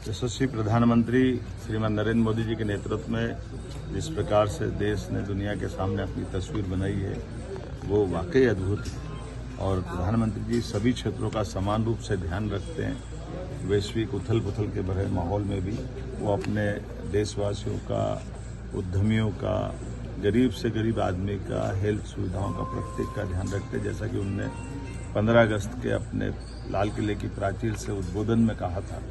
यशस्वी प्रधानमंत्री श्रीमान नरेंद्र मोदी जी के नेतृत्व में जिस प्रकार से देश ने दुनिया के सामने अपनी तस्वीर बनाई है वो वाकई अद्भुत है। और प्रधानमंत्री जी सभी क्षेत्रों का समान रूप से ध्यान रखते हैं। वैश्विक उथल पुथल के भरे माहौल में भी वो अपने देशवासियों का, उद्यमियों का, गरीब से गरीब आदमी का, हेल्थ सुविधाओं का, प्रत्येक का ध्यान रखते हैं। जैसा कि उनने 15 अगस्त के अपने लाल किले की प्राचीर से उद्बोधन में कहा था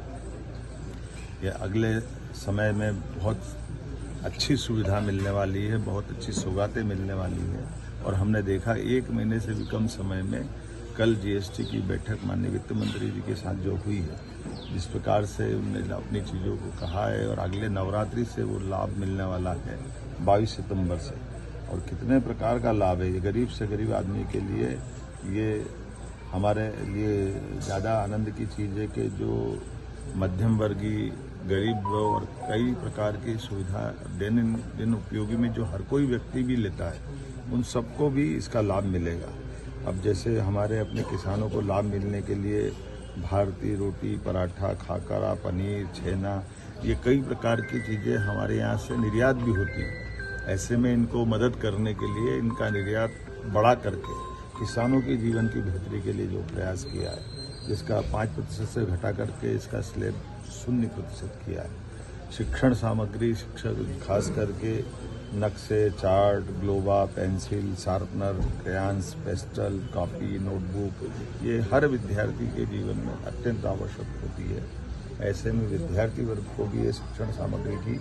कि अगले समय में बहुत अच्छी सुविधा मिलने वाली है, बहुत अच्छी सौगातें मिलने वाली है। और हमने देखा 1 महीने से भी कम समय में कल जीएसटी की बैठक माननीय वित्त मंत्री जी के साथ जो हुई है, जिस प्रकार से उन्होंने अपनी चीज़ों को कहा है और अगले नवरात्रि से वो लाभ मिलने वाला है 22 सितंबर से। और कितने प्रकार का लाभ है ये गरीब से गरीब आदमी के लिए। ये हमारे लिए ज़्यादा आनंद की चीज़ है कि जो मध्यम वर्गीय, गरीब और कई प्रकार की सुविधा दिन उपयोगी में जो हर कोई व्यक्ति भी लेता है, उन सबको भी इसका लाभ मिलेगा। अब जैसे हमारे अपने किसानों को लाभ मिलने के लिए भारतीय रोटी, पराठा, खाकरा, पनीर, छेना, ये कई प्रकार की चीज़ें हमारे यहाँ से निर्यात भी होती हैं। ऐसे में इनको मदद करने के लिए इनका निर्यात बढ़ा करके किसानों के जीवन की बेहतरी के लिए जो प्रयास किया है, जिसका 5% से घटा करके इसका स्लैब 0% किया है। शिक्षण सामग्री, शिक्षक खास करके नक्शे, chart, globe, pencil, sharpener, crayons, pastel, copy, notebook, ये हर विद्यार्थी के जीवन में अत्यंत आवश्यक होती है। ऐसे में विद्यार्थी वर्ग को भी ये शिक्षण सामग्री की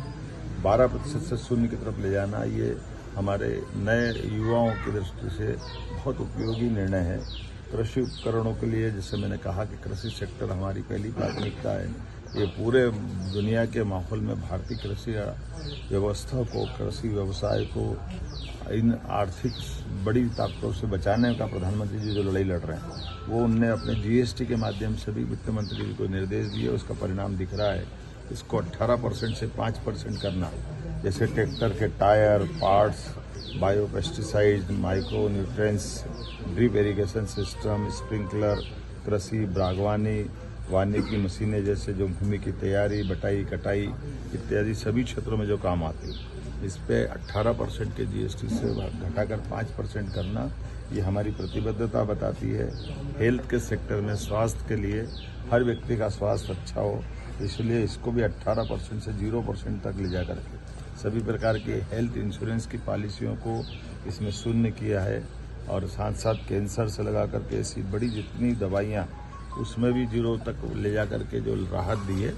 12% से 0 की तरफ ले जाना, ये हमारे नए युवाओं की दृष्टि से बहुत उपयोगी निर्णय है। कृषि उपकरणों के लिए जैसे मैंने कहा कि कृषि सेक्टर हमारी पहली प्राथमिकता है। ये पूरे दुनिया के माहौल में भारतीय कृषि व्यवस्था को, कृषि व्यवसाय को इन आर्थिक बड़ी ताकतों से बचाने का प्रधानमंत्री जी जो लड़ाई लड़ रहे हैं, वो उनने अपने जीएसटी के माध्यम से भी वित्त मंत्री जी को निर्देश दिए। उसका परिणाम दिख रहा है। इसको 18% से 5% करना, जैसे ट्रैक्टर के tyre, parts, biopesticide, micro nutrients, drip irrigation system, sprinkler, कृषि, बागवानी, वानिकी मशीनें जैसे जो भूमि की तैयारी, बटाई, कटाई इत्यादि सभी क्षेत्रों में जो काम आती है, इस पे 18% के जीएसटी से घटाकर 5% करना, ये हमारी प्रतिबद्धता बताती है। हेल्थ के सेक्टर में स्वास्थ्य के लिए हर व्यक्ति का स्वास्थ्य अच्छा हो, इसलिए इसको भी 18% से 0% तक ले जा करके सभी प्रकार के हेल्थ इंश्योरेंस की पॉलिसियों को इसमें 0 किया है। और साथ साथ कैंसर से लगा करके ऐसी बड़ी जितनी दवाइयाँ, उसमें भी 0 तक ले जा करके जो राहत दी है।